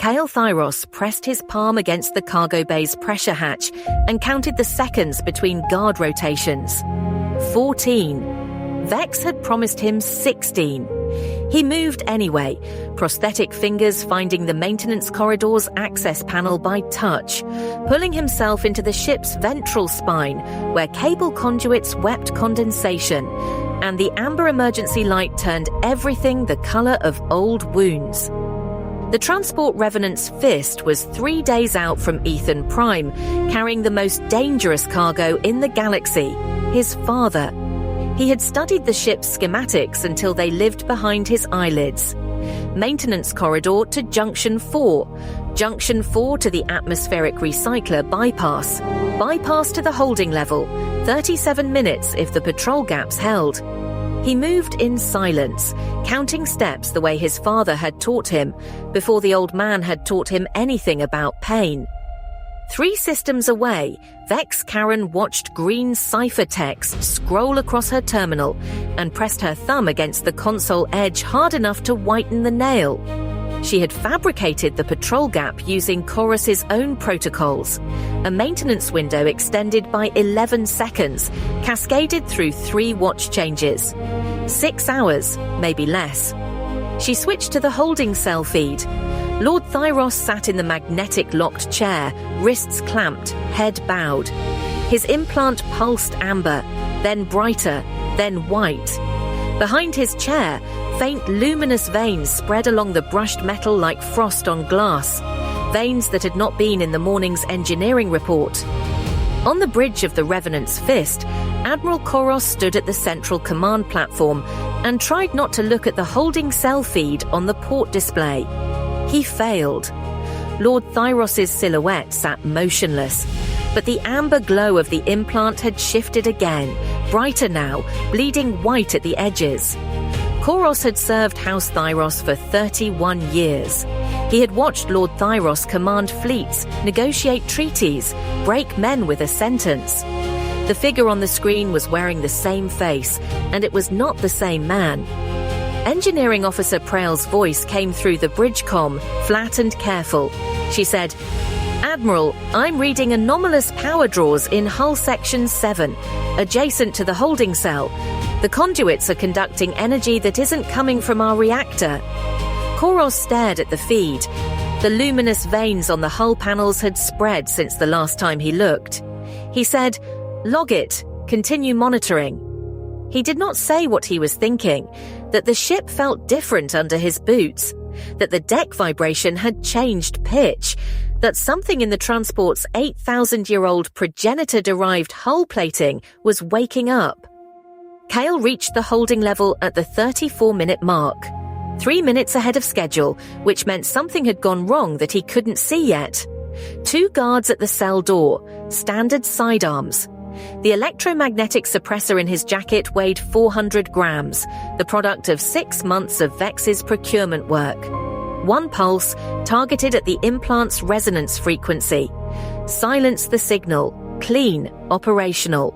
Kael Thyros pressed his palm against the cargo bay's pressure hatch and counted the seconds between guard rotations. 14. Vex had promised him 16. He moved anyway, prosthetic fingers finding the maintenance corridor's access panel by touch, pulling himself into the ship's ventral spine, where cable conduits wept condensation, and the amber emergency light turned everything the color of old wounds. The transport revenant's fist was 3 days out from Aethon Prime, carrying the most dangerous cargo in the galaxy, his father. He had studied the ship's schematics until they lived behind his eyelids. Maintenance corridor to Junction 4. Junction 4 to the atmospheric recycler bypass. Bypass to the holding level. 37 minutes if the patrol gaps held. He moved in silence, counting steps the way his father had taught him, before the old man had taught him anything about pain. 3 systems away, Vex Karen watched green ciphertext scroll across her terminal and pressed her thumb against the console edge hard enough to whiten the nail. She had fabricated the patrol gap using Chorus's own protocols. A maintenance window extended by 11 seconds, cascaded through 3 watch changes. 6 hours, maybe less. She switched to the holding cell feed. Lord Thyros sat in the magnetic locked chair, wrists clamped, head bowed. His implant pulsed amber, then brighter, then white. Behind his chair, faint luminous veins spread along the brushed metal like frost on glass, veins that had not been in the morning's engineering report. On the bridge of the Revenant's Fist, Admiral Koros stood at the central command platform and tried not to look at the holding cell feed on the port display. He failed. Lord Thyros' silhouette sat motionless, but the amber glow of the implant had shifted again, brighter now, bleeding white at the edges. Koros had served House Thyros for 31 years. He had watched Lord Thyros command fleets, negotiate treaties, break men with a sentence. The figure on the screen was wearing the same face, and it was not the same man. Engineering Officer Prael's voice came through the bridge comm, flat and careful. She said, "Admiral, I'm reading anomalous power draws in hull section 7, adjacent to the holding cell. The conduits are conducting energy that isn't coming from our reactor." Koros stared at the feed. The luminous veins on the hull panels had spread since the last time he looked. He said, "Log it. Continue monitoring." He did not say what he was thinking, that the ship felt different under his boots, that the deck vibration had changed pitch, that something in the transport's 8,000-year-old progenitor-derived hull plating was waking up. Kael reached the holding level at the 34-minute mark, 3 minutes ahead of schedule, which meant something had gone wrong that he couldn't see yet. 2 guards at the cell door, standard sidearms. The electromagnetic suppressor in his jacket weighed 400 grams, the product of 6 months of Vex's procurement work. 1 pulse, targeted at the implant's resonance frequency. Silence the signal, clean, operational.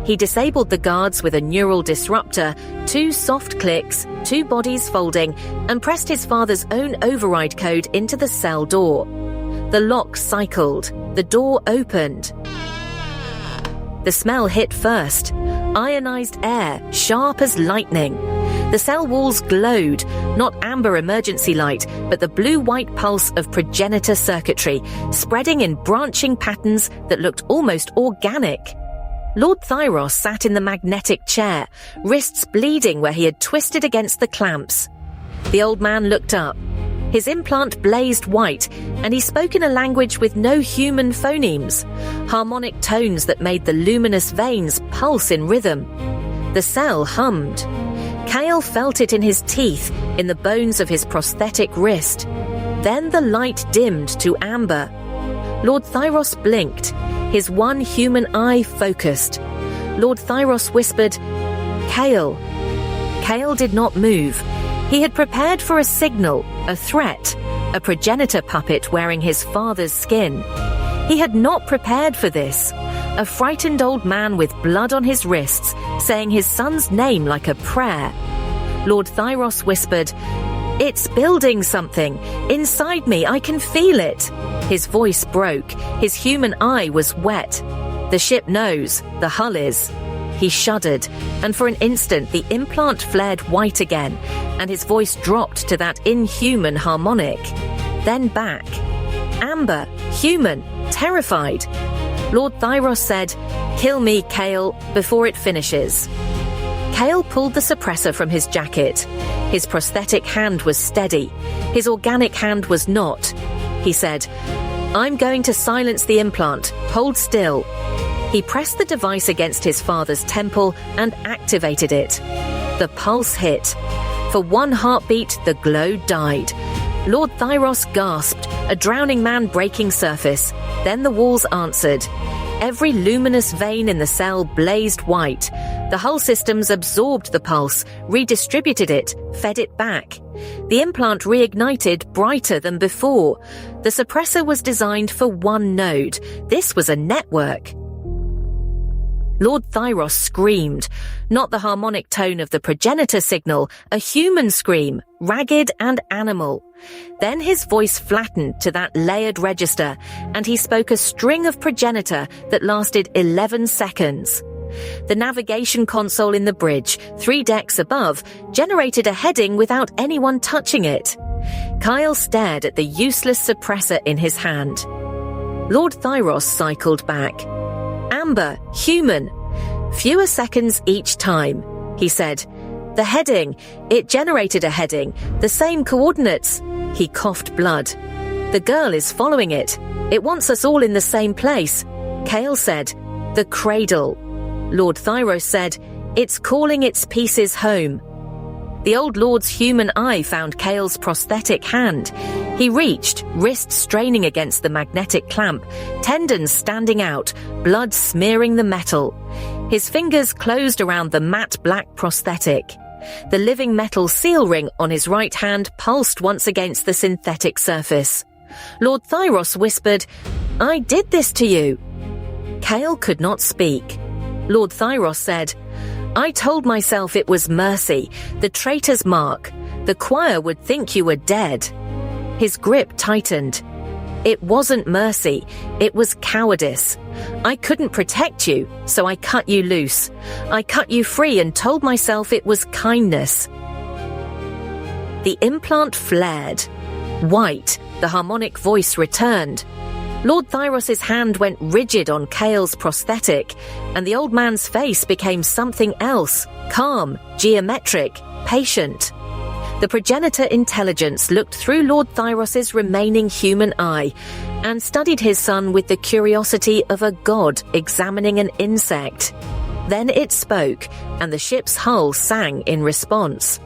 He disabled the guards with a neural disruptor, 2 soft clicks, 2 bodies folding, and pressed his father's own override code into the cell door. The lock cycled. The door opened. The smell hit first. Ionized air, sharp as lightning. The cell walls glowed, not amber emergency light, but the blue-white pulse of progenitor circuitry, spreading in branching patterns that looked almost organic. Lord Thyros sat in the magnetic chair, wrists bleeding where he had twisted against the clamps. The old man looked up. His implant blazed white, and he spoke in a language with no human phonemes, harmonic tones that made the luminous veins pulse in rhythm. The cell hummed. Kael felt it in his teeth, in the bones of his prosthetic wrist. Then the light dimmed to amber. Lord Thyros blinked, his one human eye focused. Lord Thyros whispered, "Kael." Kael did not move. He had prepared for a signal, a threat, a progenitor puppet wearing his father's skin. He had not prepared for this. A frightened old man with blood on his wrists, saying his son's name like a prayer. Lord Thyros whispered, It's building something. Inside me, I can feel it. His voice broke. His human eye was wet. The ship knows. The hull is. He shuddered, and for an instant the implant flared white again, and his voice dropped to that inhuman harmonic. Then back. Amber, human, terrified. Lord Thyros said, "Kill me, Kael, before it finishes." Kael pulled the suppressor from his jacket. His prosthetic hand was steady. His organic hand was not. He said, "I'm going to silence the implant. Hold still." He pressed the device against his father's temple and activated it. The pulse hit. For one heartbeat, the glow died. Lord Thyros gasped, a drowning man breaking surface. Then the walls answered. Every luminous vein in the cell blazed white. The hull systems absorbed the pulse, redistributed it, fed it back. The implant reignited brighter than before. The suppressor was designed for one node. This was a network. Lord Thyros screamed, not the harmonic tone of the progenitor signal, a human scream, ragged and animal. Then his voice flattened to that layered register, and he spoke a string of progenitor that lasted 11 seconds. The navigation console in the bridge, 3 decks above, generated a heading without anyone touching it. Kael stared at the useless suppressor in his hand. Lord Thyros cycled back. Amber, human. Fewer seconds each time, he said. The heading. It generated a heading. The same coordinates. He coughed blood. The girl is following it. It wants us all in the same place. Kael said, the cradle. Lord Thyros said, it's calling its pieces home. The old lord's human eye found Kael's prosthetic hand. He reached, wrist straining against the magnetic clamp, tendons standing out, blood smearing the metal. His fingers closed around the matte black prosthetic. The living metal seal ring on his right hand pulsed once against the synthetic surface. Lord Thyros whispered, I did this to you. Kael could not speak. Lord Thyros said, I told myself it was mercy, the traitor's mark. The choir would think you were dead. His grip tightened. It wasn't mercy, it was cowardice. I couldn't protect you, so I cut you loose. I cut you free and told myself it was kindness. The implant flared. White, the harmonic voice returned. Lord Thyros' hand went rigid on Kael's prosthetic, and the old man's face became something else, calm, geometric, patient. The progenitor intelligence looked through Lord Thyros' remaining human eye and studied his son with the curiosity of a god examining an insect. Then it spoke, and the ship's hull sang in response.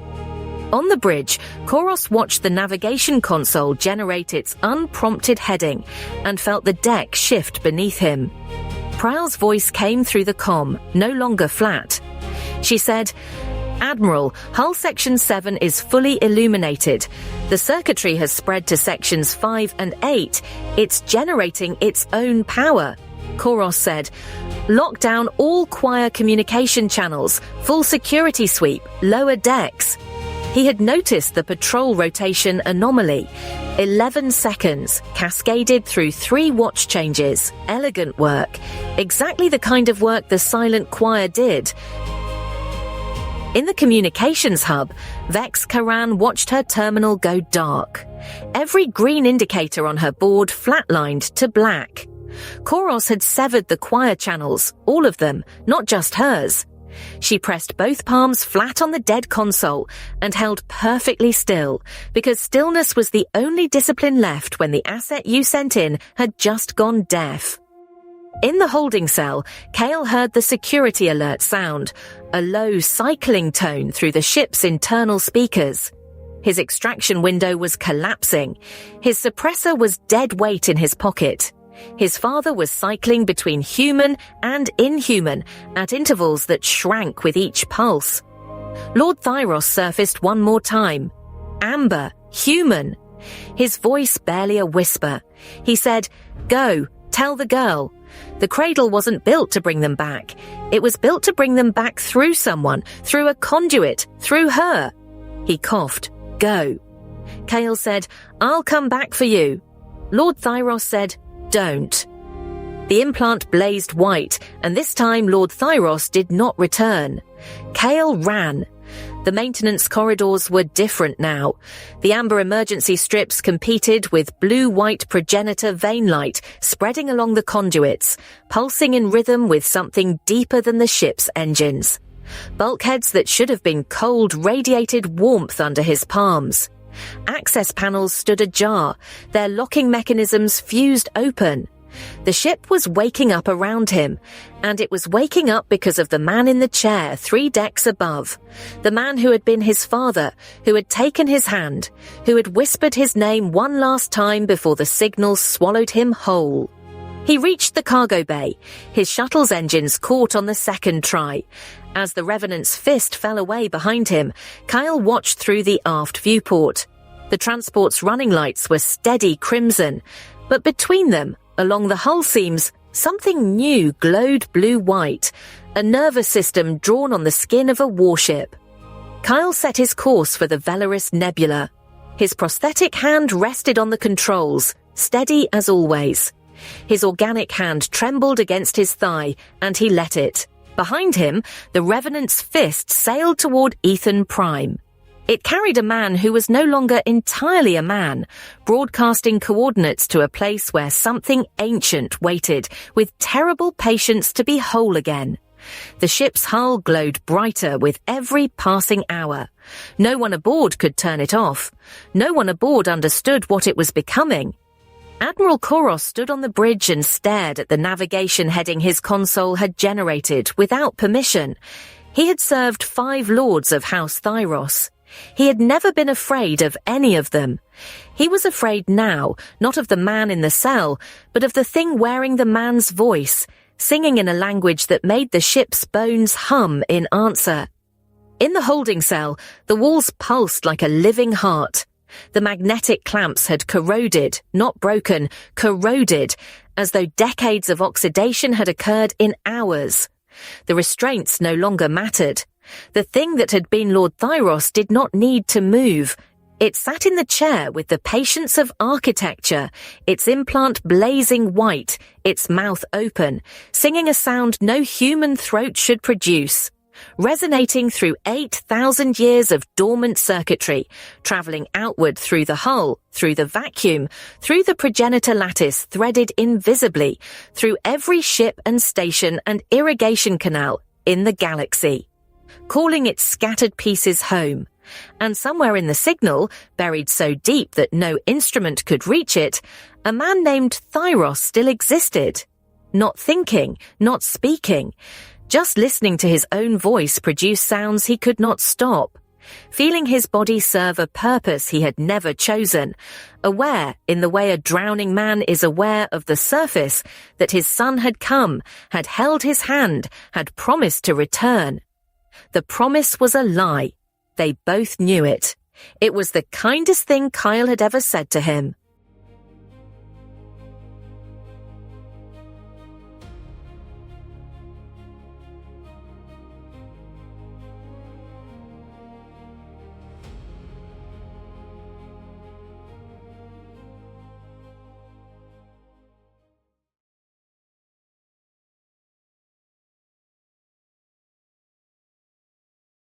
On the bridge, Koros watched the navigation console generate its unprompted heading and felt the deck shift beneath him. Prowl's voice came through the comm, no longer flat. She said, Admiral, hull section 7 is fully illuminated. The circuitry has spread to sections 5 and 8. It's generating its own power. Koros said, lock down all choir communication channels, full security sweep, lower decks. He had noticed the patrol rotation anomaly. 11 seconds, cascaded through 3 watch changes. Elegant work. Exactly the kind of work the silent choir did. In the communications hub, Vex Karan watched her terminal go dark. Every green indicator on her board flatlined to black. Koros had severed the choir channels, all of them, not just hers. She pressed both palms flat on the dead console and held perfectly still, because stillness was the only discipline left when the asset you sent in had just gone deaf. In the holding cell, Kael heard the security alert sound, a low cycling tone through the ship's internal speakers. His extraction window was collapsing. His suppressor was dead weight in his pocket. His father was cycling between human and inhuman at intervals that shrank with each pulse. Lord Thyros surfaced one more time. Amber, human. His voice barely a whisper. He said, go, tell the girl. The cradle wasn't built to bring them back. It was built to bring them back through someone, through a conduit, through her. He coughed. Go. Kael said, "I'll come back for you." Lord Thyros said, "Don't." The implant blazed white, and this time Lord Thyros did not return. Kael ran. The maintenance corridors were different now. The amber emergency strips competed with blue-white progenitor vein light spreading along the conduits, pulsing in rhythm with something deeper than the ship's engines. Bulkheads that should have been cold radiated warmth under his palms. Access panels stood ajar, their locking mechanisms fused open. The ship was waking up around him, and it was waking up because of the man in the chair 3 decks above. The man who had been his father, who had taken his hand, who had whispered his name one last time before the signals swallowed him whole. He reached the cargo bay. His shuttle's engines caught on the second try. As the Revenant's fist fell away behind him, Kael watched through the aft viewport. The transport's running lights were steady crimson, but between them, along the hull seams, something new glowed blue-white, a nervous system drawn on the skin of a warship. Kael set his course for the Velaris Nebula. His prosthetic hand rested on the controls, steady as always. His organic hand trembled against his thigh, and he let it. Behind him, the Revenant's fist sailed toward Aethon Prime. It carried a man who was no longer entirely a man, broadcasting coordinates to a place where something ancient waited, with terrible patience to be whole again. The ship's hull glowed brighter with every passing hour. No one aboard could turn it off. No one aboard understood what it was becoming. Admiral Koros stood on the bridge and stared at the navigation heading his console had generated without permission. He had served 5 lords of House Thyros. He had never been afraid of any of them. He was afraid now, not of the man in the cell, but of the thing wearing the man's voice, singing in a language that made the ship's bones hum in answer. In the holding cell, the walls pulsed like a living heart. The magnetic clamps had corroded, not broken, corroded, as though decades of oxidation had occurred in hours. The restraints no longer mattered. The thing that had been Lord Thyros did not need to move. It sat in the chair with the patience of architecture, its implant blazing white, its mouth open, singing a sound no human throat should produce, resonating through 8,000 years of dormant circuitry, travelling outward through the hull, through the vacuum, through the progenitor lattice threaded invisibly, through every ship and station and irrigation canal in the galaxy, calling its scattered pieces home. And somewhere in the signal, buried so deep that no instrument could reach it, a man named Thyros still existed. Not thinking, not speaking. Just listening to his own voice produce sounds he could not stop. Feeling his body serve a purpose he had never chosen. Aware, in the way a drowning man is aware of the surface, that his son had come, had held his hand, had promised to return. The promise was a lie. They both knew it. It was the kindest thing Kael had ever said to him.